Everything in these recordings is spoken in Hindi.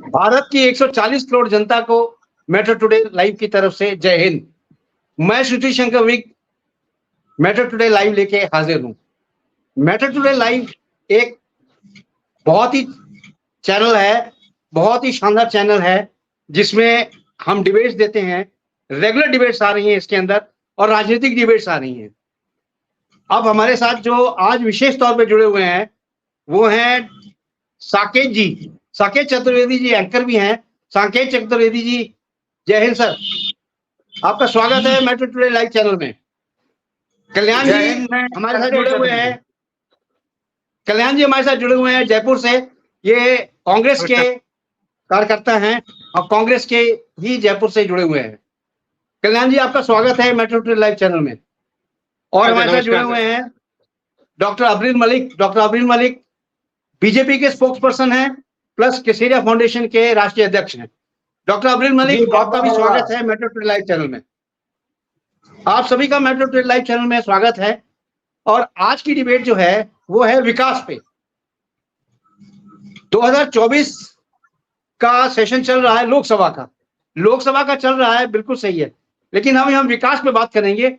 भारत की 140 करोड़ जनता को मैटर टुडे लाइव की तरफ से जय हिंद। मैं Shruti Shankar big matter today live लेके हाजिर हूं। मैटर टुडे लाइव एक बहुत ही चैनल है, बहुत ही शानदार चैनल है, जिसमें हम डिबेट्स देते हैं। रेगुलर डिबेट्स आ रही हैं इसके अंदर और राजनीतिक डिबेट्स आ रही हैं। अब हमारे साथ जो आज विशेष तौर पे जुड़े हुए हैं वो हैं साकेत जी। साकेत चतुर्वेदी जी एंकर भी हैं। साकेत चतुर्वेदी जी, जय हिंद सर, आपका स्वागत है मैटर टुडे लाइव चैनल में। कल्याण जी हमारे साथ जुड़े हुए हैं। कल्याण जी हमारे साथ जुड़े हुए हैं जयपुर से। ये कांग्रेस के कार्यकर्ता हैं और कांग्रेस के ही जयपुर से जुड़े हुए हैं। कल्याण जी, आपका स्वागत है मैटर टुडे लाइव चैनल में। और हमारे साथ जुड़े हुए हैं doctor Abril Malik. Doctor Abril Malik BJP के स्पोक्स पर्सन हैं, प्लस केसरिया फाउंडेशन के राष्ट्रीय अध्यक्ष हैं। डॉक्टर अब्रिल मलिक, आपका भी स्वागत है मैटर टुडे लाइव चैनल में। आप सभी का मैटर टुडे लाइव चैनल में स्वागत है। और आज की डिबेट जो है वो है विकास पे। 2024 का सेशन चल रहा है लोकसभा का चल रहा है, बिल्कुल सही है। लेकिन हम विकास पे बात करेंगे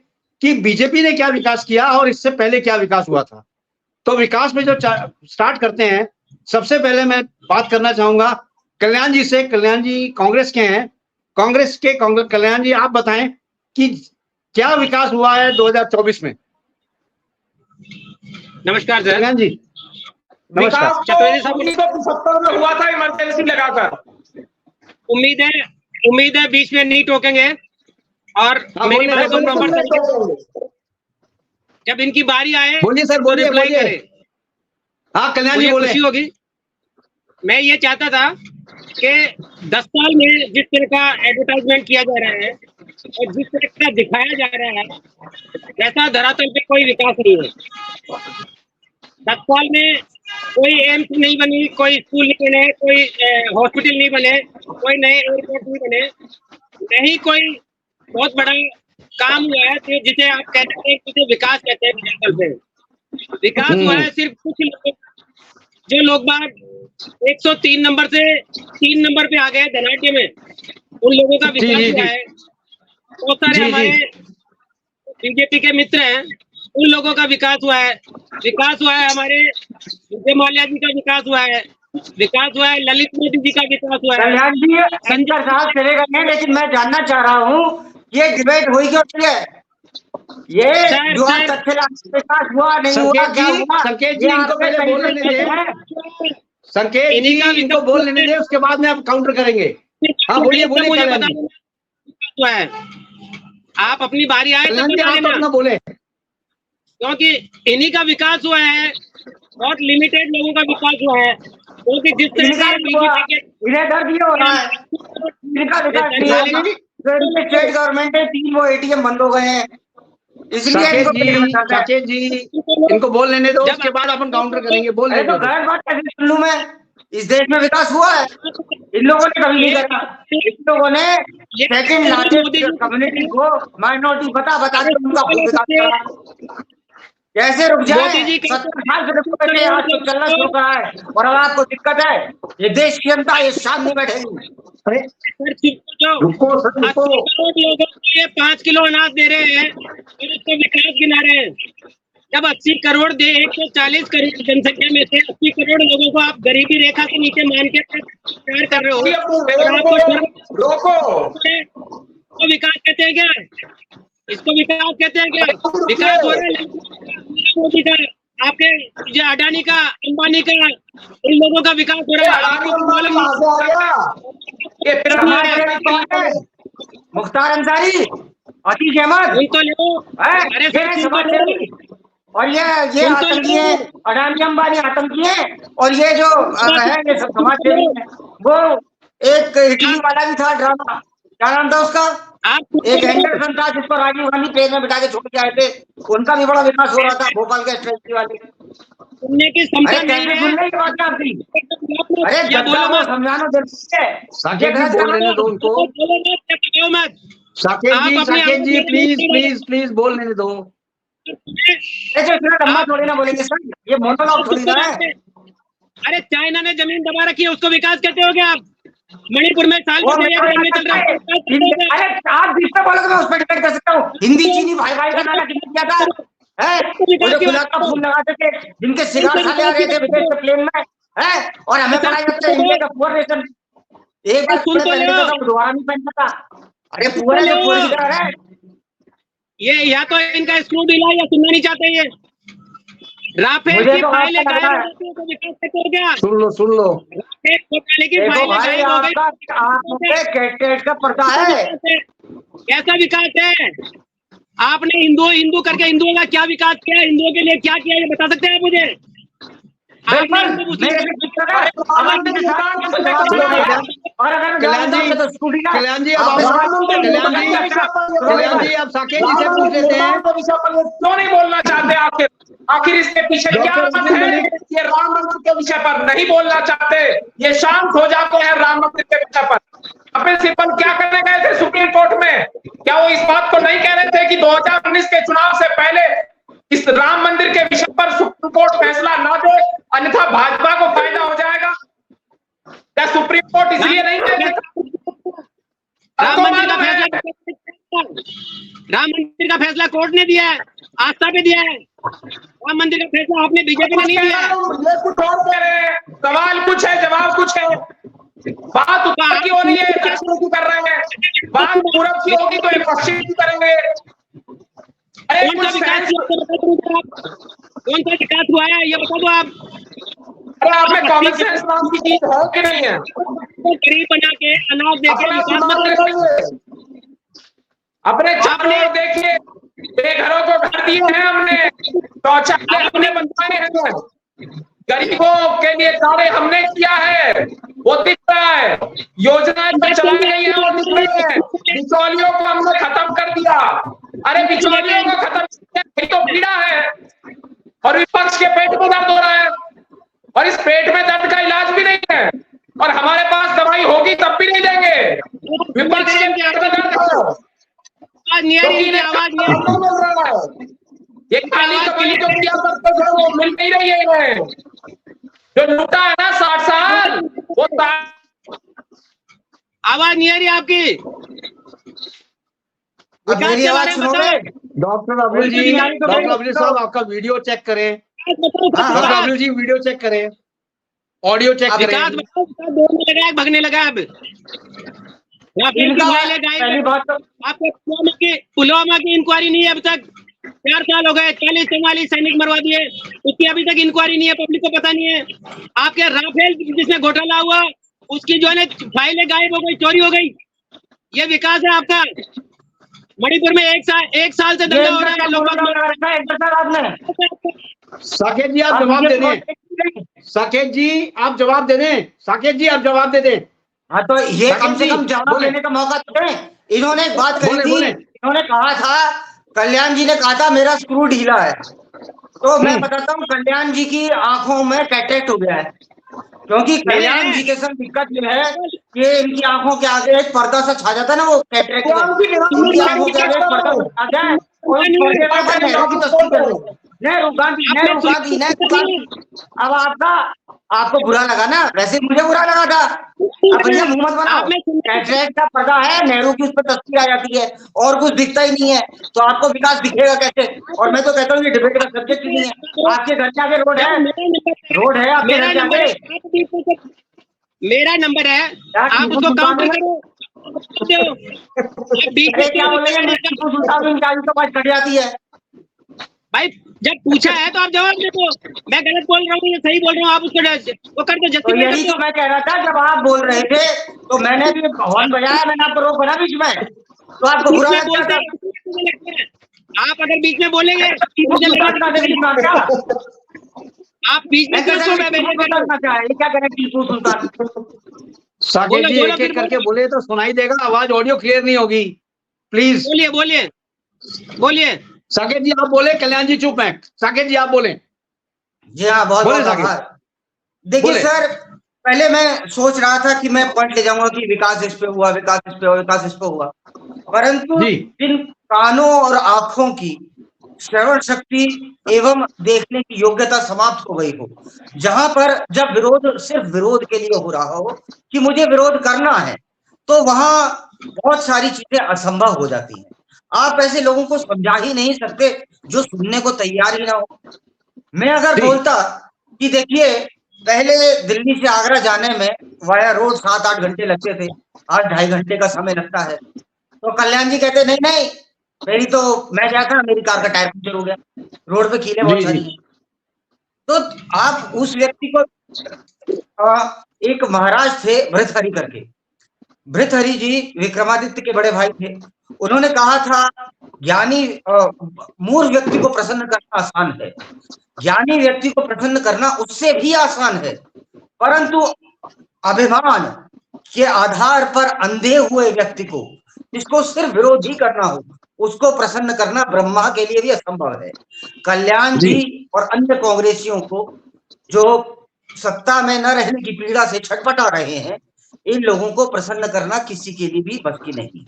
कि बीजेपी ने क्या विकास किया और इससे पहले क्या विकास हुआ था। तो विकास में जो स्टार्ट करते हैं, सबसे पहले मैं बात करना चाहूंगा कल्याण जी से। कल्याण जी कांग्रेस के हैं। कल्याण जी, आप बताएं कि क्या विकास हुआ है 2024 में। नमस्कार सर। कल्याण जी नमस्कार। चतुर्वेदी साहब, 1970 में हुआ था इमरजेंसी लगाकर। उम्मीद है बीच में नहीं टोकेंगे और मेरी बात जब इनकी बारी आए बोलिए सर, बोलिए रिप्लाई करें। हाँ कल्याण जी, खुशी होगी। मैं ये चाहता था कि 10 साल में जिस तरह का एडवर्टाइजमेंट किया जा रहा है और जिस तरह का दिखाया जा रहा है, वैसा धरातल पे कोई विकास नहीं है। 10 साल में कोई एम्स नहीं बनी, कोई स्कूल नहीं बने, कोई हॉस्पिटल नहीं बने, कोई नए एयरपोर्ट नहीं बने, नहीं कोई बहुत बड़ा काम हुआ है जिसे आप कहते हैं, जिसे विकास कहते हैं। विकास हुआ है सिर्फ कुछ लोग, जो लोग बाग 103 नंबर से 3 नंबर पे आ गए धनाढ्य में, उन लोगों का विकास हुआ है। बहुत सारे हमारे बीजेपी के मित्र हैं, उन लोगों का विकास हुआ है। हमारे विजय माल्या जी का विकास हुआ है। विकास हुआ है ललित मोदी जी का विकास हुआ है। कल्याण जी संजय साहब चलेगा नहीं, लेकिन मैं जानना चाह रहा हूँ ये डिबेट हुई क्यों नहीं है? ये जो विकास हुआ नहीं हुआ, क्या हुआ? संकेत जी इनको पहले बोलने दीजिए। संकेत जी इनको बोलने दीजिए, उसके बाद में आप काउंटर करेंगे। हाँ बोलिए बोलिए। मुझे हुआ है, आप अपनी बारी आए तो अपना बोले, क्योंकि इन्हीं का विकास हुआ है। बहुत लिमिटेड लोगों का विकास हुआ है, क्योंकि जिस तरह स्टेट गवर्नमेंट है 3 वो एटीएम बंद हो गए हैं, इसलिए साकेत जी इनको बोल लेने दो, उसके बाद अपन काउंटर करेंगे। बोल लेने दो। गलत बात कैसे सुन लूं मैं? इस देश में विकास हुआ है, इन लोगों ने कभी नहीं करा। इन लोगों ने सेकंड लार्जेस्ट कम्युनिटी को माइनॉरिटी बता के उनका विकास करा। कैसे रुक जाए? 70 साल से आज तो चलना शुरू करा है और अब आपको दिक्कत है। ये देश की जनता ये सामने बैठेगी। रुको सर, रुको। लोगों को ये 5 किलो अनाज दे रहे हैं और उसको विकास गिना रहे हैं। जब 80 करोड़ दे 140 करोड़ जनसंख्या में से 80 करोड़ लोगों को आप गरीबी रेखा के नीचे मान के प्यार कर रहे हो, तो विकास कहते हैं क्या? इसको विकास कहते हैं क्या? विकास हो रहा है मोदी का, आपके जो अडानी का, अंबानी का, इन लोगों का विकास हो रहा है। मुख्तार अंसारी, अतीक अहमद, और ये आतंकी है, अडानी अंबानी आतंकी है। और ये जो है ये सब समाज सेवी है। वो एक इटली वाला भी था ड्रामा, क्या नाम था उसका? एक एंडरसन था जिसको राजीव गांधी ट्रेन में बिठा के छोड़ के आए थे, उनका भी बड़ा विकास हो रहा था भोपाल के स्ट्रेटजी वाले। सुनने की क्षमता नहीं है। सुनने की बात आपकी? अरे बोलो समझाना जरूरी है। साकेत जी बोल लेने दो उनको। साकेत जी प्लीज बोल लेने दो। ऐसे लंबा थोड़ी ना बोलेंगे सर, ये मोनोलॉग थोड़ी ना है। अरे चाइना ने जमीन दबा रखी है, उसको विकास कहते हो क्या आप? मणिपुर में साल और में रेलवे चल रहा है, अरे आप जिससे बोलो तो मैं उस पर डिपेंड कर सकता हूँ। हिंदी चीनी भाई भाई का नारा किसने किया था? है वो जो गुलाब का फूल लगाते थे, जिनके सिगार खाने आ रहे थे विदेश के प्लेन में, है, और हमें पढ़ाई करते इंडिया का पुअर नेशन। एक बार सुन तो पहनने लो। का दोबारा नहीं पहनता था। अरे पुअर है जो पुअर की तरह है। ये या तो इनका स्क्रू ढीला या सुनना नहीं चाहते ये। राफेल मुझे की तो फाइलें आपका गायब लगा हो है। जाती है तो विकास कहते हो क्या? सुन लो राफेल घोटाले की देखो फाइलें भाई गायब हो गई, आपका आंखों पे कैट का पर्दा है। कैसा विकास है? आपने हिंदू हिंदू करके हिंदुओं का क्या विकास किया, हिंदुओं के लिए क्या किया, ये बता सकते हैं आप मुझे? आपने हिंदू मुस्लिम और अगर कल्याण जी, कल्याण जी अब कल्याण जी आप साकेत जी से पूछ लेते हैं। क्यों नहीं बोलना चाहते? आखिर इसके पीछे क्या बात है? ये राम मंदिर के विषय पर नहीं बोलना चाहते, ये शांत हो जाते हैं राम मंदिर के विषय पर। कपिल सिब्बल क्या करने गए थे सुप्रीम कोर्ट में? क्या वो इस बात को नहीं कह रहे थे कि 2019 के चुनाव से पहले इस राम मंदिर के विषय पर सुप्रीम कोर्ट फैसला ना दे, अन्यथा भाजपा को फायदा हो जाएगा? क्या सुप्रीम कोर्ट इसलिए नहीं कहते? राम मंदिर का फैसला कोर्ट ने दिया है, आस्था पे दिया है। राम मंदिर का फैसला आपने बीजेपी ने नहीं दिया है। ये कुछ और कह रहे हैं, सवाल कुछ है जवाब कुछ है। बात उत्तर की हो रही है, दक्षिण की कर रहे हैं। बात पूरब की होगी तो ये पश्चिम की करेंगे। अरे कौन सा विकास कौन सा विकास हुआ है ये बता दो आप। अरे आप में कॉमन सेंस नाम की चीज है कि नहीं है? गरीब बना के अनाज देके अपना विकास सुनाव मत करो। देखिए, अपने चारों ओर देखिए, बेघरों को घर दिए हैं हमने, शौचालय हमने बनवाए हैं, गरीबों के लिए कार्य हमने किया है, वो दिख रहा है। योजनाएं जो चलाई गई है वो दिख रही है। बिचौलियों को हमने खत्म कर दिया। अरे बिचौलियों को खत्म किया, यही तो पीड़ा है। और विपक्ष के पेट में दर्द हो रहा है, और इस पेट में दर्द का इलाज भी नहीं है, और हमारे पास दवाई होगी तब भी नहीं देंगे। विपक्ष के पेट में दर्द हो, आवाज नहीं आ रही, इनकी आवाज नहीं आ रही। बोल रहा है। ये काली कमाई जो किया करते थे वो मिल नहीं रही है इन्हें। जो लूटा है ना 60 साल, वो आवाज नहीं आ रही आपकी। अब मेरी आवाज सुनोगे? डॉक्टर अब्दुल जी साहब आपका वीडियो चेक करें। डॉक्टर अब्दुल जी वीडियो चेक करें, ऑडियो चेक विकास करें। दौड़ने लगा है, भगने लगा है अब। पहली बात तो आपको पुलवामा की इंक्वायरी नहीं है अब तक। 4 साल हो गए, 40-44 सैनिक मरवा दिए, उसकी अभी तक इंक्वायरी नहीं है, पब्लिक को पता नहीं है। आपके राफेल जिसमें घोटाला हुआ उसकी जो है फाइलें गायब हो गई, चोरी हो गई। ये विकास है आपका। मणिपुर में एक साल से दंगा हो रहा है। साकेत जी आप जवाब दे दें। साकेत जी आप जवाब दे दें। साकेत जी आप जवाब दे दें। हाँ तो ये कम से कम जवाब देने का मौका तो दें। इन्होंने एक बात कही थी, इन्होंने कहा था, कल्याण जी ने कहा था मेरा स्क्रू ढीला है। तो मैं बताता हूँ, कल्याण जी की आंखों में कैटरेक्ट हो गया है, क्योंकि कल्याण जी के साथ दिक्कत ये है कि इनकी आंखों के आगे एक पर्दा सा छा जाता है ना, वो कैटरेक्ट में इनकी आंखों के आगे एक पर्दा सा छा जाए। अब आपको बुरा लगा ना, वैसे मुझे बुरा लगा था। अब भैया मुंह मत बनाओ, कैटरेक्ट का पर्दा है, नेहरू की उस पर तस्वीर आ जाती है और कुछ दिखता ही नहीं है, तो आपको विकास दिखेगा कैसे? और मैं तो कहता हूँ ये डिबेट का सब्जेक्ट ही नहीं है। आपके घर के आगे रोड है, आपके घर के आगे। मेरा नंबर है, आप उसको काउंटर करो। क्या बोलेंगे? कट जाती है भाई, जब पूछा है तो आप जवाब दे दो। मैं गलत बोल रहा हूँ या सही बोल रहा हूँ, आप उसको वो कर दो। तो यही तो मैं कह रहा था, जब आप बोल रहे थे तो मैंने भी हॉर्न बजाया, मैंने आपको रोक बना बीच में, तो आपको बुरा लगता था। आप अगर बीच में बोलेंगे आप बीच में क्या करें? टीपू सुल्तान साकेत जी एक एक करके बोले तो सुनाई देगा, आवाज ऑडियो क्लियर नहीं होगी। प्लीज बोलिए। साकेत जी आप बोले, कल्याण जी चुप हैं। साकेत जी आप बोले। जी हाँ, बहुत आभार। देखिए सर, पहले मैं सोच रहा था कि मैं पॉइंट ले जाऊंगा कि विकास इस पे हुआ, विकास इस पे हुआ, विकास इस पे हुआ, परंतु इन कानों और आंखों की श्रवण शक्ति एवं देखने की योग्यता समाप्त हो गई हो, जहां पर जब विरोध सिर्फ विरोध के लिए हो रहा हो कि मुझे विरोध करना है, तो वहां बहुत सारी चीजें असंभव हो जाती हैं। आप ऐसे लोगों को समझा ही नहीं सकते जो सुनने को तैयार ही ना हो। मैं अगर बोलता कि देखिए पहले दिल्ली से आगरा जाने में वाया रोड 7-8 घंटे लगते थे, आज 2.5 घंटे का समय लगता है, तो कल्याण जी कहते नहीं नहीं, मेरी तो मैं गया था, मेरी कार का टायर पंचर हो गया, रोड पे कीलें बहुत सारी हैं। तो आप उस व्यक्ति को एक महाराज थे भृतहरि करके, भृतहरि जी विक्रमादित्य के बड़े भाई थे। उन्होंने कहा था ज्ञानी मूर्ख व्यक्ति को प्रसन्न करना आसान है, ज्ञानी व्यक्ति को प्रसन्न करना उससे भी आसान है, परंतु अभिमान के आधार पर अंधे हुए व्यक्ति को, जिसको सिर्फ विरोध ही करना हो, उसको प्रसन्न करना ब्रह्मा के लिए भी असंभव है। कल्याण जी और अन्य कांग्रेसियों को जो सत्ता में न रहने की पीड़ा से छटपटा रहे हैं, इन लोगों को प्रसन्न करना किसी के लिए भी बस की नहीं।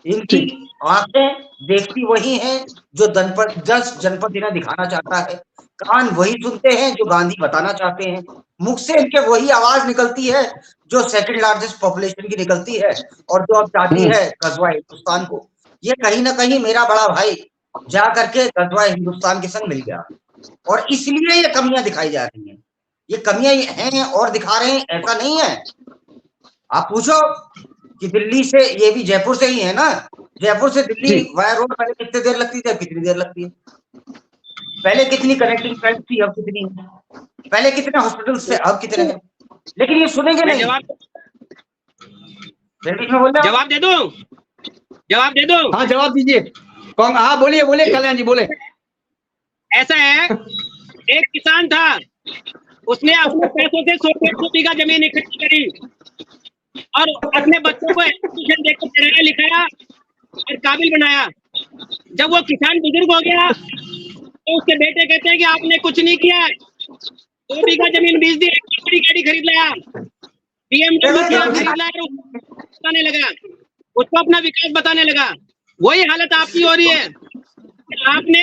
इनकी आंखें देखती वही हैं जो जनपद इन्हें दिखाना चाहता है, कान वही सुनते हैं जो गांधी बताना चाहते हैं, मुख से इनके वही आवाज निकलती है जो सेकंड लार्जेस्ट पॉपुलेशन की निकलती है और जो अब चाहती है गजवा हिंदुस्तान को। ये कहीं ना कहीं मेरा बड़ा भाई जा करके गजवा हिंदुस्तान के संग मिल गया, और इसलिए ये कमियां दिखाई जा रही हैं। ये कमियां हैं और दिखा रहे हैं, ऐसा नहीं है। आप पूछो कि दिल्ली से, ये भी जयपुर से ही है ना, जयपुर से दिल्ली वाया रोड पहले कितनी देर लगती थी, अब कितनी देर लगती है? पहले कितनी कनेक्टिंग फ्लाइट थी, अब कितनी है? पहले कितने हॉस्पिटल्स थे, अब कितने हैं? लेकिन ये सुनेंगे नहीं। जवाब दे दो, जवाब दे दो। हाँ जवाब दीजिए। हाँ बोलिए बोलिए कल्याण जी बोले। ऐसा है, एक किसान था, उसने अपने पैसों से 100 बीघा जमीन इकट्ठी करी और अपने बच्चों को एजुकेशन देकर पढ़ाया लिखाया और काबिल बनाया। जब वो किसान बुजुर्ग हो गया तो उसके बेटे कहते हैं कि आपने कुछ नहीं किया, 2 बीघा जमीन बेच दी, बड़ी गाड़ी खरीद लाया, BMW खरीद लाया, बताने लगा, उसको अपना विकास बताने लगा। वही हालत आपकी हो रही है। आपने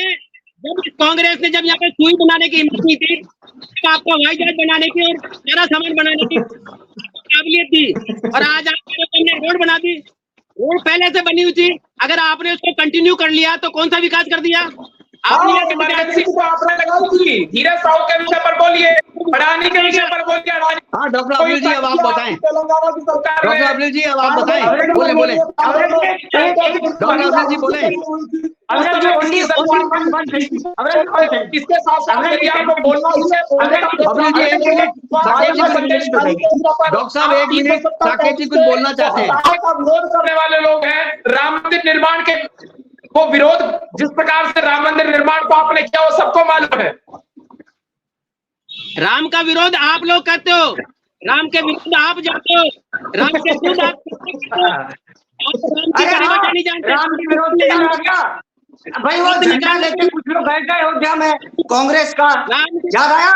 जब कांग्रेस ने जब यहाँ पे सुई बनाने की हिम्मत नहीं थी, तो आपका हवाई जहाज बनाने की और सारा सामान बनाने की काबिलियत थी, और आज आपने रोड बना दी। रोड पहले से बनी हुई थी, अगर आपने उसको कंटिन्यू कर लिया तो कौन सा विकास कर दिया आपने? आपने लगाई, धीरज साहू के विषय पर बोलिए, अडानी के विषय पर बोलिए। हाँ डॉक्टर अब्दुल जी अब आप बताएं, डॉक्टर अब्दुल जी अब आप बताएं, बोले बोले डॉक्टर अब्दुल जी बोले। इसके साथ आपको बोलना अब्दुल जी 1 मिनट, डॉक्टर साहब 1 मिनट, साकेत जी कुछ बोलना चाहते हैं। विरोध करने वाले लोग हैं राम मंदिर निर्माण के, वो विरोध जिस प्रकार से राम मंदिर निर्माण को आपने किया वो सबको मालूम है। राम का विरोध आप लोग करते हो, राम के विरुद्ध आप जाते हो, राम के विरुद्ध आप नहीं जानते। राम के विरोध भाई वो झंडा लेके कुछ लोग बैठ गए अयोध्या में, कांग्रेस का याद आया,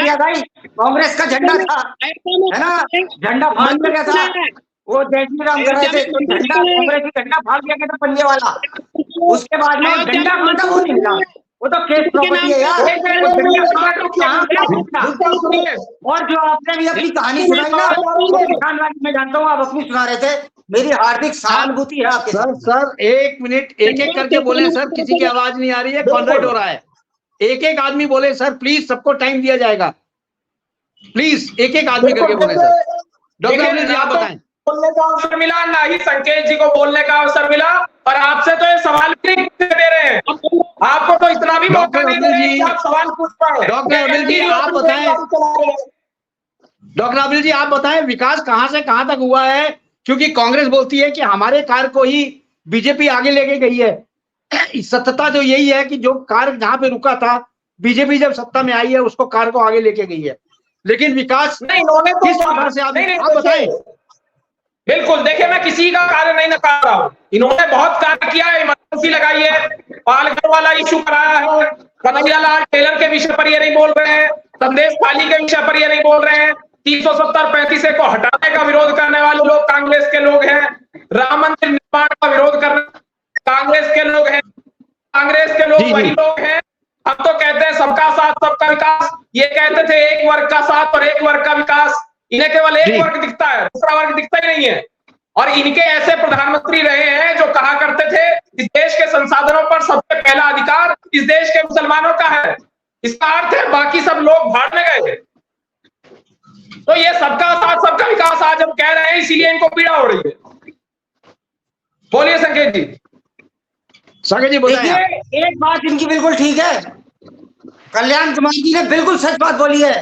याद आई, कांग्रेस का झंडा था, है ना, झंडा भाग गया था, वो जय श्री राम कर रहे थे, तो झंडा कांग्रेस की झंडा भाग गया था पंजे वाला। उसके बाद में झंडा भागा वो नहीं मिला, वो तो केस प्रॉपर्टी है यार। और जो आपने भी अपनी कहानी सुनाई ना, किसान वाली मैं जानता हूँ आप अपनी सुना रहे थे, मेरी हार्दिक सहानुभूति है आपके साथ। सर 1 मिनट, एक एक करके बोले सर, किसी की आवाज नहीं आ रही है, कॉन्वर्ट हो रहा है, एक एक आदमी बोले सर, प्लीज सबको टाइम दिया जाएगा, प्लीज एक एक आदमी करके बोले सर। डॉक्टर अब्दुल जी आप बताएं। बोलने का अवसर मिला, ना ही संकेत जी को बोलने का अवसर मिला, और आपसे तो ये सवाल भी नहीं दे रहे हैं, आपको तो इतना भी मौका नहीं दे रहे हैं कि आप सवाल पूछ पाए। डॉक्टर अब्दुल जी आप बताएं, डॉक्टर अब्दुल जी आप बताएं, विकास कहां से कहां तक हुआ है? क्योंकि कांग्रेस बोलती है कि हमारे कार्य को ही बीजेपी आगे लेके गई है। सत्यता तो यही है कि जो कार्य जहां पे रुका था, बीजेपी जब सत्ता में आई है उसको कार्य को आगे लेके गई है, लेकिन विकास नहीं, इन्होंने किस प्रकार से आप बताएं। बिल्कुल, देखिए मैं किसी का कार्य नहीं नकार रहा हूँ, इन्होंने बहुत कार्य किया है, इमरजेंसी लगाई है, पालघर वाला इशू कराया है, कन्हैया लाल टेलर के विषय पर ये नहीं बोल रहे हैं, संदेश खाली के विषय पर ये नहीं बोल रहे हैं, 370-35 को हटाने का विरोध करने वाले लोग कांग्रेस के लोग हैं, राम मंदिर निर्माण का विरोध करने कांग्रेस के लोग हैं, कांग्रेस के लोग जी, वही जी। लोग हैं। हम तो कहते हैं सबका साथ सबका विकास, ये कहते थे एक वर्ग का साथ और एक वर्ग का विकास। इन्हें केवल एक जी। वर्ग दिखता है, दूसरा वर्ग दिखता ही नहीं है। और इनके ऐसे प्रधानमंत्री रहे हैं जो कहा करते थे इस देश के संसाधनों पर सबसे पहला अधिकार इस देश के मुसलमानों का है। इसका अर्थ है बाकी सब लोग भाड़ में गए। तो ये सबका साथ सबका विकास आज हम कह रहे हैं, इसीलिए इनको पीड़ा हो रही है। बोलिए संकेत जी। सागर जी बताएं आप। देखिए, एक बात इनकी बिल्कुल ठीक है, कल्याण कुमार जी ने बिल्कुल सच बात बोली है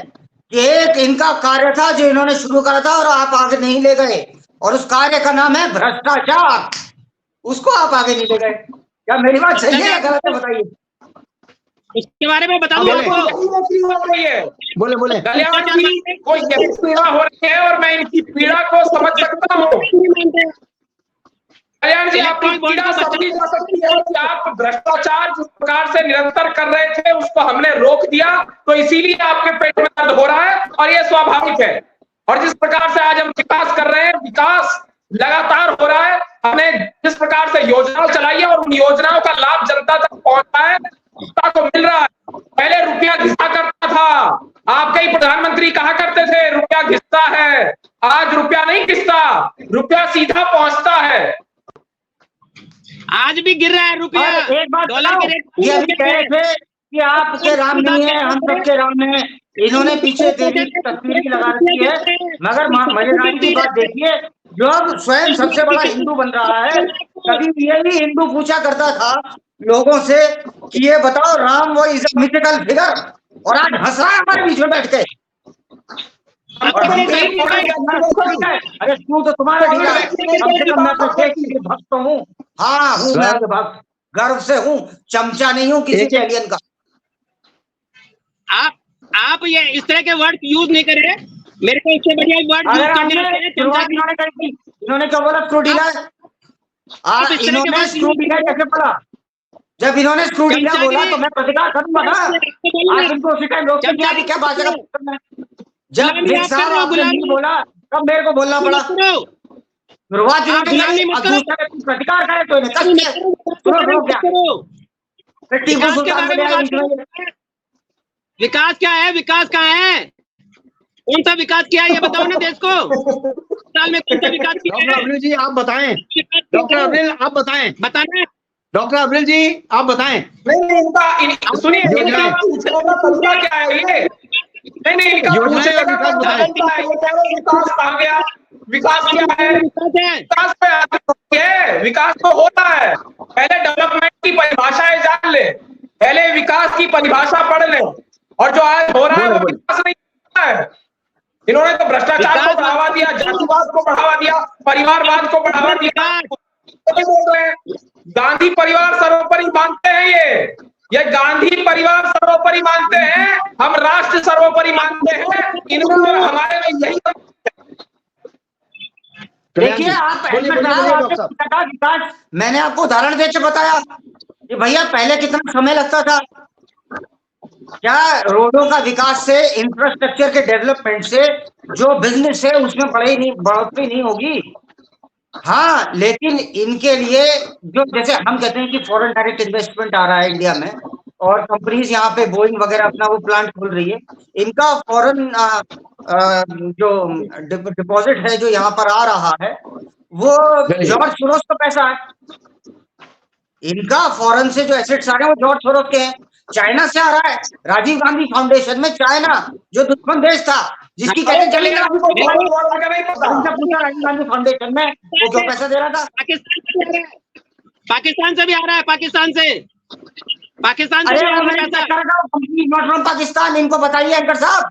कि एक इनका कार्य था जो इन्होंने शुरू करा था और आप आगे नहीं ले गए, और उस कार्य का नाम है भ्रष्टाचार। उसको आप आगे नहीं ले गए। क्या मेरी बात सही है या गलत है, बताइए। इसके बारे में बता हाँ, दूं बोले। आपको। हो रही है बोले बोले कल्याण जी को यही पीड़ा हो रही है और मैं इनकी पीड़ा को समझ सकता हूँ। कल्याण जी आपकी पीड़ा समझी जा सकती है कि आप भ्रष्टाचार जिस प्रकार से निरंतर कर रहे थे उसको हमने रोक दिया, तो इसीलिए आपके पेट में दर्द हो रहा है और ये स्वाभाविक है। और जिस प्रकार से आज हम विकास कर रहे हैं, विकास लगातार हो रहा है। हमने जिस प्रकार से योजनाएं चलाई है और उन योजनाओं का लाभ जनता तक पहुंचा है, जनता को मिल रहा है। पहले रुपया घिसा करता था, आपके ही प्रधानमंत्री कहा करते थे रुपया घिसता है। आज रुपया नहीं घिसता, रुपया सीधा पहुंचता है। आज भी गिर रहा है रुपया। और एक बात डॉलर बताओ, के रेट ये अभी कह रहे थे कि आपके राम नहीं है, हम सबके राम है। इन्होंने पीछे देवी की तस्वीर भी लगा रखी है, मगर मजेदार की बात देखिए, जो अब स्वयं सबसे बड़ा हिंदू बन रहा है, कभी ये भी हिंदू पूछा करता था लोगों से कि ये बताओ राम वो इज अ मिथिकल फिगर, और आज हंस रहा है हमारे बीच में बैठ के। और हम अरे तू तो तुम्हारा ढीला है, कम से कम मैं तो शेख भक्त हूँ। हाँ हूँ, मैं तो भक्त, गर्व से हूँ, चमचा नहीं हूँ किसी के एलियन का। आप ये इस तरह के वर्ड यूज नहीं करें। मेरे को इससे बढ़िया वर्ड यूज करने आते हैं। इन्होंने करी थी, इन्होंने क्या बोला, स्क्रू ढीला है। इन्होंने स्क्रू ढीला कैसे बोला? जब इन्होंने स्क्रू ढीला बोला तो मैं प्रतिकार करूंगा ना। आज इनको उसी टाइम रोक दिया कि क्या बात है। जब विक साहब आपने नहीं बोला तब मेरे को बोलना पड़ा। शुरुआत इन्होंने प्रतिकार करे तो इन्हें कष्ट है। सुनो क्या टीपू सुल्तान के लिए विकास क्या है? विकास कहाँ है? कौन सा विकास किया है ये बताओ ना देश को। साल में कौन सा विकास किया डॉक्टर है? अब्रिल जी आप बताएं। डॉक्टर अब्रिल आप बताएं। बताना। डॉक्टर अब्रिल जी आप बताएं। नहीं इनका सुनिए, इनका पूछने का तरीका क्या है ये? नहीं इनका पूछने का तरीका है। ये कह रहे विकास कहाँ गया? विकास क्या है? विकास पे आते हैं, विकास तो होता है। पहले डेवलपमेंट की परिभाषाएं जान ले, पहले विकास की परिभाषा पढ़ ले। और जो आज हो रहा है वो विकास नहीं है। इन्होंने तो भ्रष्टाचार को बढ़ावा दिया, जातिवाद को बढ़ावा दिया, परिवारवाद को बढ़ावा दिया। तो बोल रहे हैं गांधी परिवार सर्वोपरि मानते हैं। ये गांधी परिवार सर्वोपरि मानते हैं, हम राष्ट्र सर्वोपरि मानते हैं। इनको हमारे में यही देखिए आप विकास, मैंने आपको उदाहरण देके बताया कि भैया पहले कितना समय लगता था। क्या रोडों का विकास से, इंफ्रास्ट्रक्चर के डेवलपमेंट से जो बिजनेस है उसमें बढ़ोतरी नहीं होगी। हाँ, लेकिन इनके लिए जो जैसे हम कहते हैं कि फॉरेन डायरेक्ट इन्वेस्टमेंट आ रहा है इंडिया में, और कंपनीज यहाँ पे बोइंग वगैरह अपना वो प्लांट खोल रही है, इनका फॉरेन जो डिपॉजिट है जो यहाँ पर आ रहा है वो जॉर्ज सोरोस का पैसा है। इनका फॉरेन से जो एसेट्स आ रहे हैं वो जॉर्ज सोरोस के हैं। चाइना से आ रहा है, राजीव गांधी फाउंडेशन में। चाइना जो दुश्मन देश था, जिसकी कहते चली राजीव गांधी फाउंडेशन में, वो क्यों पैसा दे रहा था? पाकिस्तान से भी आ रहा है। पाकिस्तान से अरे फ्रॉम पाकिस्तान। इनको बताइए एंकर साहब,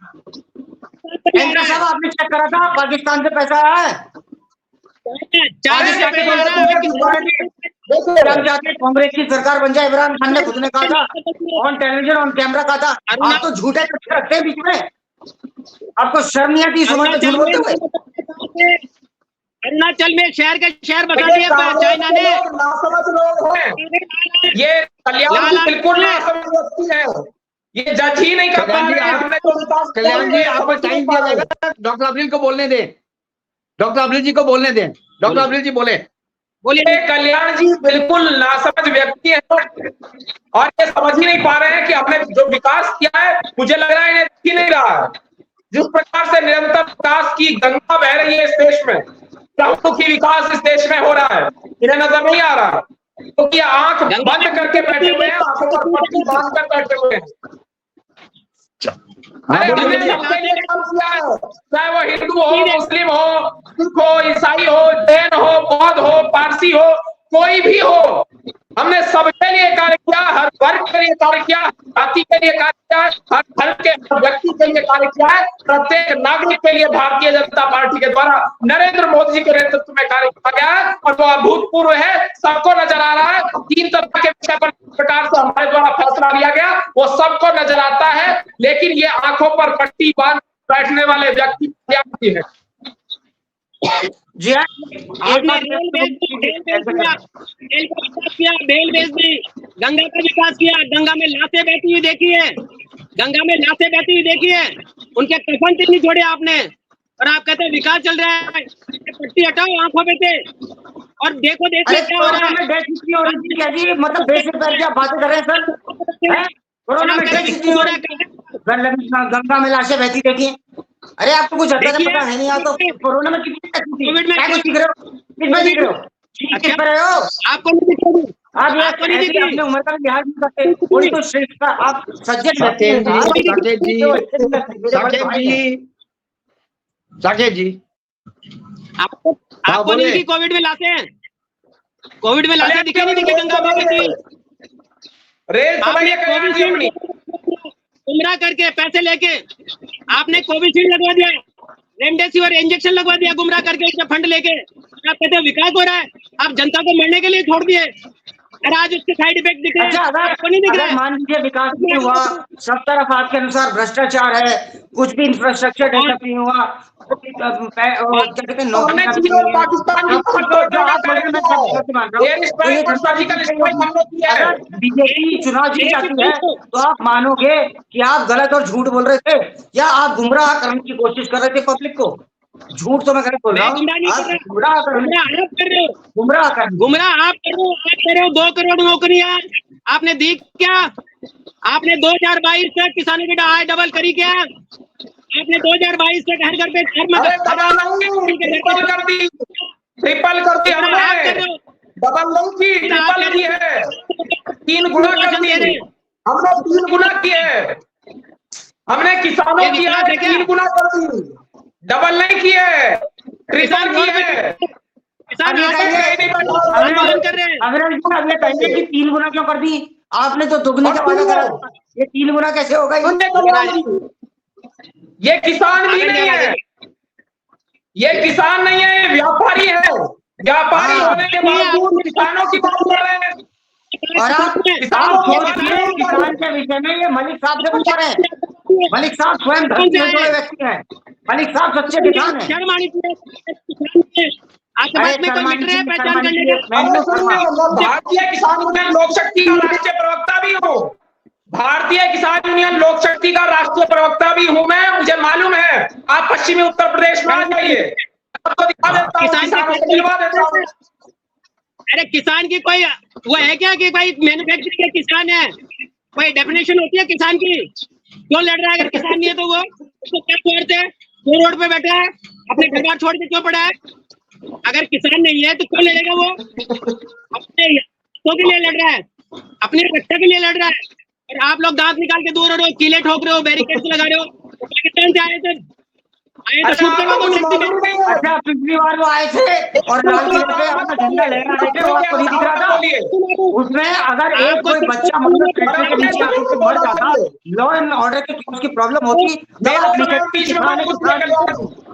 आपने चेक करा था पाकिस्तान से पैसा आया है? कांग्रेस की सरकार बन जाए, इमरान खान ने खुद ने कहा था, ऑन टेलीविजन ऑन कैमरा कहा था। आप तो झूठे रखते हैं बीच में, आपको शर्म नहीं आती सुबह में झूठ बोलते हुए। अरुणाचल में शहर के शहर बता दिए चाइना ने। ये कल्याण बिल्कुल नासमझ व्यक्ति है, ये जज ही नहीं कर पा रहे हैं। कल्याण जी आपको टाइम दिया जाएगा, डॉक्टर अब्रिल को बोलने दें। डॉक्टर अब्रिल जी को बोलने दें। डॉक्टर अब्रिल जी बोले। बोलिए। कल्याण जी बिल्कुल नासमझ व्यक्ति है और ये समझ ही नहीं पा रहे हैं कि हमने जो विकास किया है, मुझे लग रहा है इन्हें दिख ही नहीं रहा है। जिस प्रकार से निरंतर विकास की गंगा बह रही है इस देश में, चहुमुखी विकास इस देश में हो रहा है, इन्हें नजर नहीं आ रहा क्योंकि आंख बंद करके बैठे हुए हैं, आंखों पर पट्टी बांध कर बैठे हुए हैं। अरे हमने सबके लिए काम किया है, चाहे वो हिंदू हो, मुस्लिम हो, सिख हो, ईसाई हो, जैन हो, बौद्ध हो, पारसी हो, कोई भी हो, हमने सबके लिए कार्य किया, हर वर्ग के लिए कार्य किया, जाति के लिए कार्य किया, हर धर्म के व्यक्ति के लिए कार्य किया है, प्रत्येक नागरिक के लिए भारतीय जनता पार्टी के द्वारा नरेंद्र मोदी जी के नेतृत्व में कार्य किया गया है और वो अभूतपूर्व है, सबको नजर आ रहा है। 3 तत्व के विषय पर प्रकार से हमारे द्वारा फैसला लिया गया, वो सबको नजर आता है, लेकिन ये आंखों पर पट्टी बांध बैठने वाले व्यक्ति क्या है। जी हाँ, आपने बेल बेच दी, गंगा का विकास किया, गंगा में लाशें बहती हुई देखी है, गंगा में लाशें बहती हुई देखी है, उनके कफन तक नहीं छोड़े आपने, और आप कहते हैं विकास चल रहा है। पट्टी हटाओ आंखों पे से और देखो देश में क्या हो रहा है। डेथ कितनी हो रही है जी, मतलब बेसिक पर क्या बातें कर रहे हैं सर? कोरोना में डेथ कितनी हो रही है? गंगा में लाशें बहती देखी। अरे आपको कुछ पता है नहीं, आप तो कोरोना में कितनी कोविड में क्या कुछ सीख रहे हो, किस दिख रहे हो, किस पर रहे हो आपको नहीं दिखेगी, आप? आपको नहीं दिखेगी। अपने उम्र का लिहाज नहीं करते, थोड़ी तो श्रेष्ठ का आप सज्जन साकेत जी आपको नहीं दिखी कोविड में लाशें, कोविड में लाशें दिखे नहीं दिखी गंगा में किसी। आपने कोविशील्ड गुमराह करके पैसे लेके आपने कोविशील्ड लगवा दिया, रेमडेसिविर इंजेक्शन लगवा दिया गुमराह करके, उसका फंड लेके आप कहते हो विकास हो रहा है। आप जनता को मरने के लिए छोड़ दिए और आज उसके साइड इफेक्ट दिख रहे हैं। आपको नहीं दिख रहा है? मान लीजिए विकास नहीं हुआ, सब तरफ आपके अनुसार भ्रष्टाचार है, कुछ भी इंफ्रास्ट्रक्चर डेवलप नहीं हुआ, बीजेपी चुनाव जीत जाती है तो आप मानोगे कि आप गलत और झूठ बोल रहे थे या आप गुमराह करने की कोशिश कर रहे थे पब्लिक को? झूठ तो मैं गलत बोल रहा हूँ, गुमराह कर रहे हो, गुमराह आप कर रहे हो। 2 करोड़ नौकरियां आपने दी क्या? आपने 2022 तक किसानों की आय डबल करी क्या? आपने 2022 तक हर घर पे ट्रिपल कर दी हमने, डबल नहीं की, ट्रिपल की है, 3 गुना कर दी हमने, 3 गुना की है हमने, किसानों की आय 3 गुना कर दी, डबल नहीं की है, ट्रिपल की है। किसान आंदोलन कर रहे हैं। अगले कहेंगे कि 3 गुना क्यों कर दी? आपने तो दुगने का वादा करा, ये 3 गुना कैसे होगा? ये किसान भी नहीं है, ये किसान नहीं है, ये व्यापारी है। व्यापारी होने के बावजूद किसानों की बात कर रहे हैं। और आप किसान के विषय में ये मलिक साहब से पूछ रहे हैं। मलिक साहब स्वयं धरती से जुड़े व्यक्ति हैं, मलिक साहब सच्चे किसान हैं। आपके पास में कोई मीटर है पहचान करने का? भारतीय किसान यूनियन लोक शक्ति का राष्ट्रीय प्रवक्ता भी हूँ, भारतीय किसान यूनियन लोक शक्ति का राष्ट्रीय प्रवक्ता भी हूँ मैं, मुझे मालूम है। आप पश्चिमी उत्तर प्रदेश में आ जाइए, आपको दिखा देता हूँ, किसानों को दिलवा देता हूँ। अरे किसान की कोई वो है क्या कि भाई मैन्युफैक्चरिंग के किसान है? कोई डेफिनेशन होती है किसान की? क्यों लड़ रहा है? अगर किसान नहीं है तो वो उसको क्या छोड़ते हैं? वो रोड पे बैठा है, अपने घर बार छोड़ के क्यों पड़ा है? अगर किसान नहीं है तो क्यों लड़ेगा वो? अपने हिस्सों के लिए लड़ रहा है, अपनी रक्षा के लिए लड़ रहा है। और आप लोग दांत निकाल के दूर हो रहे हो, कीले ठोक रहे हो, बैरिकेड्स लगा रहे हो। तो पाकिस्तान से आए थे, अच्छा पिछली बार वो आए थे और लाल किले पे अपना झंडा लहरा रहे थे, वो आपको नहीं दिख रहा था? उसमें अगर एक कोई बच्चा मतलब ट्रैक्टर के नीचे आके मर जाता, लॉ एंड ऑर्डर की उसकी प्रॉब्लम होती,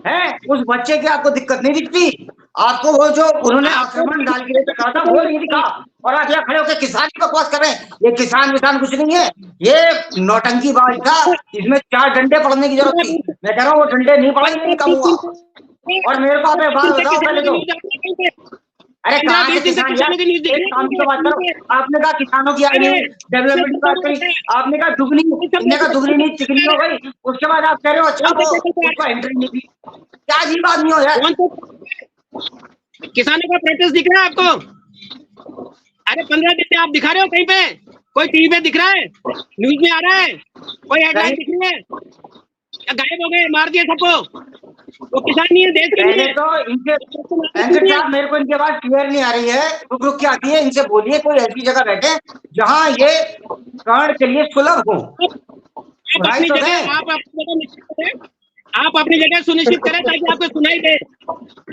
है उस बच्चे की आपको दिक्कत नहीं दिखती? आपको वो जो उन्होंने आक्रमण लाल किले पे कहा था वो नहीं दिखा, और आप यहाँ खड़े होकर किसान की बकवास कर रहे हैं। ये किसान विसान कुछ नहीं है, ये नौटंकी बाज था, इसमें 4 डंडे पड़ने की जरूरत थी। मैं कह रहा हूँ वो डंडे नहीं पड़े, नहीं कम हुआ। और मेरे को आप एक बात बताओ पहले तो, अरे कहाँ से किसान यार, एक काम की बात करो। आपने कहा किसानों की आय डेवलपमेंट की बात करी, आपने कहा दुगनी, इनने कहा दुगनी नहीं चिकनी हो गई, उसके बाद आप कह रहे हो अच्छा वो उसको एंट्री नहीं दी। क्या अजीब आदमी हो यार। किसानों का प्रोटेस्ट दिख रहा है आपको? अरे 15 दिन से आप दिखा रहे हो कहीं पे? कोई टीवी पे दिख रहा है? न्यूज में आ रहा है? कोई हेडलाइन दिख रही है? या गायब हो गए, मार दिए सबको? वो किसान नहीं है, देश के पहले लिए। तो इनके साहब मेरे को इनके बात क्लियर नहीं आ रही है, रुक के आती है। इनसे बोलिए कोई ऐसी जगह बैठे जहाँ ये कर्ण के लिए सुलभ हो। आप अपनी जगह आप अपनी जगह सुनिश्चित करें ताकि आपको सुनाई दे।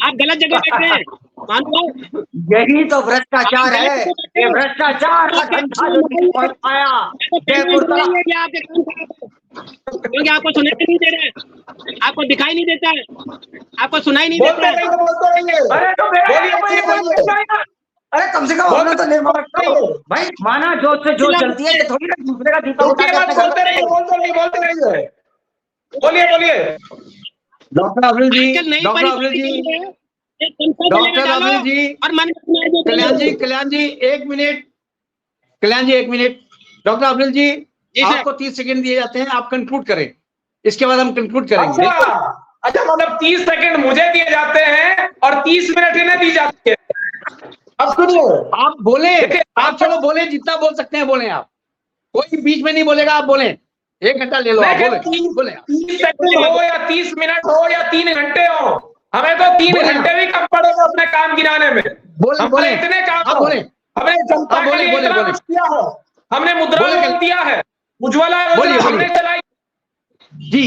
आप गलत जगह बैठे हैं, मान लो। यही तो भ्रष्टाचार है, ये भ्रष्टाचार का धंधा जो पहुंच पाया जयपुर तक। क्योंकि आपको सुनाई नहीं दे रहा है, आपको दिखाई नहीं देता है, आपको सुनाई नहीं देता है। अरे तो अरे कम से कम हमने तो निर्माण भाई माना जोत से जोत चलती है, ये थोड़ी ना दूसरे का दीपक उठा के बोलते रहिए। बोलिए डॉक्टर अब्दुल जी, डॉक्टर अब्दुल जी, और मन में कल्याण जी 1 मिनट, डॉक्टर अब्दुल जी आपको 30 सेकंड दिए जाते हैं, आप कंक्लूड करें, इसके बाद हम कंक्लूड करेंगे। अच्छा मतलब 30 सेकंड मुझे दिए जाते हैं और 30 मिनट इन्हें दी जाती है। अब सुनिए, आप बोले, आप चलो बोले, जितना बोल सकते हैं बोले आप, कोई बीच में नहीं बोलेगा, आप बोले 1 घंटा ले लो, आप बोले 30 सेकंड हो या 30 मिनट हो या 3 घंटे हो, हमें तो 3 घंटे भी कम पड़ेगा अपने काम गिनाने में। बोले इतने काम बोले, हमने जनता के लिए इतना कुछ किया है, हमने मुद्रा लोन दिया है, उज्ज्वला योजना हमने चलाई जी,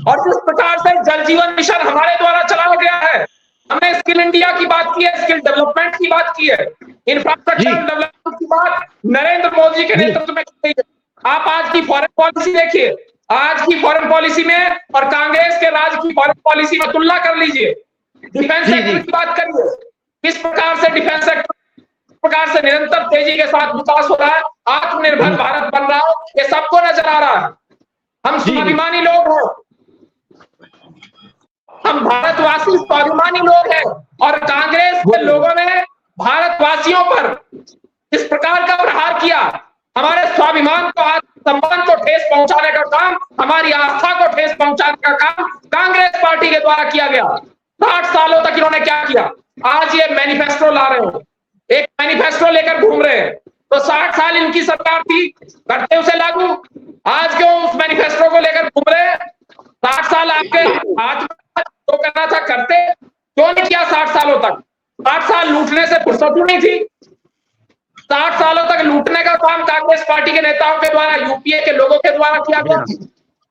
और जिस प्रकार से जल जीवन मिशन हमारे द्वारा चलाया गया है, हमने स्किल इंडिया की बात की है, स्किल डेवलपमेंट की बात की है, इंफ्रास्ट्रक्चर डेवलपमेंट की बात नरेंद्र मोदी के नेतृत्व में की गई है। आप आज की फॉरेन पॉलिसी देखिए, आज की फॉरेन पॉलिसी में और कांग्रेस के राज की फॉरेन पॉलिसी में तुलना कर लीजिए। डिफेंस सेक्टर की बात करिए, किस प्रकार से डिफेंस सेक्टर प्रकार से निरंतर तेजी के साथ विकास हो रहा है, आत्मनिर्भर भारत बन रहा है, ये सबको नजर आ रहा है। हम स्वाभिमानी लोग हैं, हम भारतवासी स्वाभिमानी लोग हैं, और कांग्रेस के लोगों ने भारतवासियों पर इस प्रकार का प्रहार किया, हमारे स्वाभिमान को, आत्मसम्मान को ठेस पहुंचाने का काम, हमारी आस्था को ठेस पहुंचाने का काम कांग्रेस पार्टी के द्वारा किया गया। 60 सालों तक इन्होंने क्या किया? आज ये मैनिफेस्टो ला रहे हो, एक मैनिफेस्टो लेकर घूम रहे हैं, तो 60 साल इनकी सरकार थी, करते उसे लागू, आज क्यों उस मैनिफेस्टो को लेकर घूम रहे हैं? 60 साल आपके हाथ में जो करना था करते, क्यों नहीं किया 60 सालों तक? 60 साल लूटने से फुर्सत ही नहीं थी। 60 सालों तक लूटने का काम कांग्रेस पार्टी के नेताओं के द्वारा, यूपीए के लोगों के द्वारा किया गया।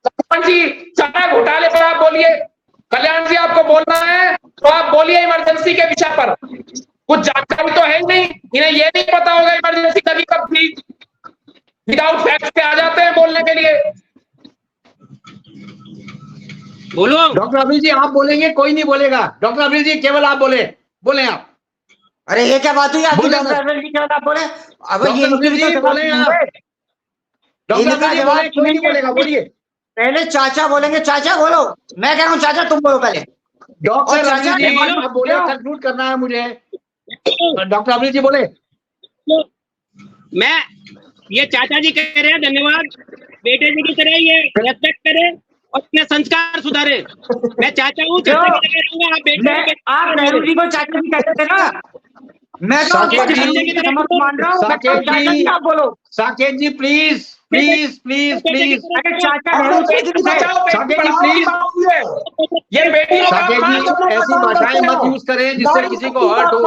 कल्याण जी चारा घोटाले पर आप बोलिए, कल्याण जी आपको बोलना है तो आप बोलिए इमरजेंसी के विषय पर, कुछ जानकारी तो है ही नहीं, इन्हें ये नहीं पता होगा इमरजेंसी कभी कब थी, विदाउट फैक्ट्स पे आ जाते हैं बोलने के लिए। बोलो डॉक्टर अब्दुल जी, आप बोलेंगे, कोई नहीं बोलेगा। डॉक्टर अब्दुल जी केवल आप बोले आप। अरे ये क्या बात हुई आपकी? डॉक्टर अब्दुल जी क्या बोले? अब ये बोले आप, डॉक्टर अब्दुल जी बोले, कोई नहीं बोलेगा, बोलिए। पहले चाचा बोलेंगे, चाचा बोलो, मैं कह रहा हूँ चाचा तुम बोलो पहले। डॉक्टर अब्दुल जी आप बोले, कंक्लूड करना है मुझे। डॉक्टर अब्दुल जी बोले। मैं ये चाचा जी कह रहे हैं, धन्यवाद, बेटे जी की तरह ये रेस्पेक्ट करे और अपने संस्कार सुधारे। मैं चाचा हूँ, चाचा की जगह रहूंगा, आप बेटे, आप नेहरू जी को चाचा जी कहते थे ना, मैं तो साकेत जी, आप बोलो। साकेत जी प्लीज प्लीज प्लीज प्लीज, अरे चाचा नेहरू जी साकेत जी प्लीज, ये बेटी साकेत जी ऐसी भाषाएं मत यूज करें जिससे किसी को हर्ट हो।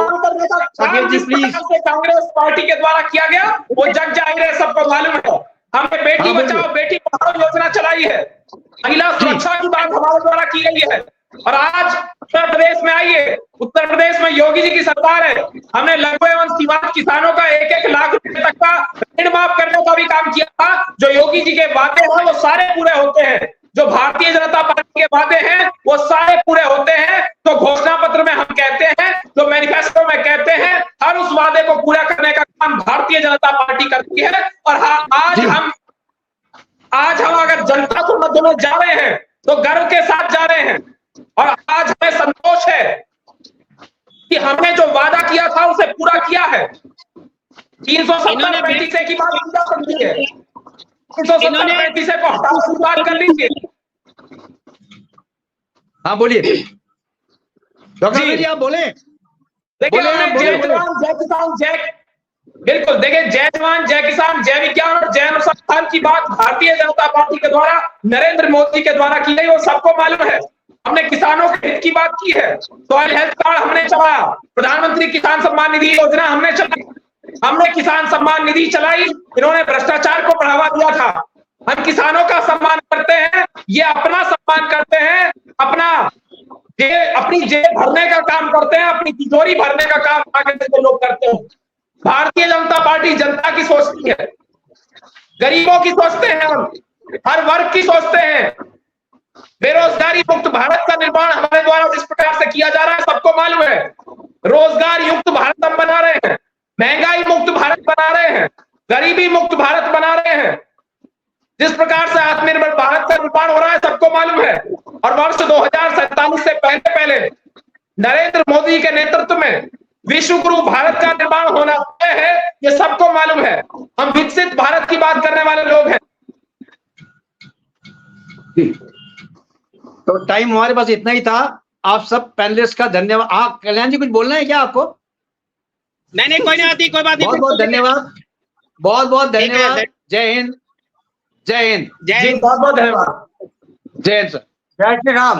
साकेत जी प्लीज। कांग्रेस पार्टी के द्वारा किया गया वो जग जाहिर है, सबको मालूम है। हमने बेटी बचाओ बेटी पढ़ाओ योजना चलाई है, महिला सुरक्षा की बात हमारे द्वारा की गई है, और आज उत्तर प्रदेश में आइए, उत्तर प्रदेश में योगी जी की सरकार है, हमने लघु एवं सीमांत किसानों का 1-1 लाख रुपए तक का ऋण माफ करने का भी काम किया था। जो योगी जी के वादे हैं वो सारे पूरे होते हैं, जो भारतीय जनता पार्टी के वादे हैं वो सारे पूरे होते हैं। तो घोषणा पत्र में हम कहते हैं, जो मैनिफेस्टो में कहते हैं, हर उस वादे को पूरा करने का काम भारतीय जनता पार्टी करती है। और हाँ, आज हम अगर जनता को मध्य में जा रहे हैं तो गर्व के साथ जा रहे हैं, और आज हमें संतोष है कि हमने जो वादा किया था उसे पूरा किया है। 370 पैंतीस की बात पूरा कर दी है, 370 पैंतीस को हटाओ, शुरुआत कर लीजिए। हाँ बोलिए डॉक्टर जी, आप बोले। देखिए बोले हमने आप, जय बोले। जवान जय किसान जय, बिल्कुल देखिए जय जवान जय किसान जय विज्ञान और जय अनुसंधान की बात भारतीय जनता पार्टी के द्वारा नरेंद्र मोदी के द्वारा की गई, वो सबको मालूम है। हमने किसानों के हित की बात की है, सॉइल हेल्थ कार्ड हमने चलाया, प्रधानमंत्री किसान सम्मान निधि योजना हमने चलाई, हमने किसान सम्मान निधि चलाई, इन्होंने भ्रष्टाचार को बढ़ावा दिया था। हम किसानों का सम्मान करते हैं, ये अपना सम्मान करते हैं, अपनी जेब भरने का काम करते हैं, अपनी तिजोरी भरने का काम आगे से लोग करते हैं। भारतीय जनता पार्टी जनता की सोचती है, गरीबों की सोचते हैं, हम हर वर्ग की सोचते हैं। बेरोजगारी मुक्त भारत का निर्माण हमारे द्वारा जिस प्रकार से किया जा रहा है सबको मालूम है। रोजगार युक्त भारत हम बना रहे हैं, महंगाई मुक्त भारत बना रहे हैं, गरीबी मुक्त भारत बना रहे हैं। जिस प्रकार से आत्मनिर्भर भारत का निर्माण हो रहा है सबको मालूम है। और वर्ष 2047 से पहले नरेंद्र मोदी के नेतृत्व में विश्व गुरु भारत का निर्माण होना तय है, ये सबको मालूम है। हम विकसित भारत की बात करने वाले लोग हैं। तो टाइम हमारे पास इतना ही था। आप सब पैनलिस्ट का धन्यवाद। आप कल्याण जी कुछ बोलना है क्या आपको? नहीं कोई नहीं आती, कोई बात नहीं। बहुत बहुत धन्यवाद, बहुत बहुत ठीक है, धन्यवाद। जय हिंद, जय हिंद, जय जी हिंद। बहुत बहुत धन्यवाद। जय हिंद सर। जय श्री राम।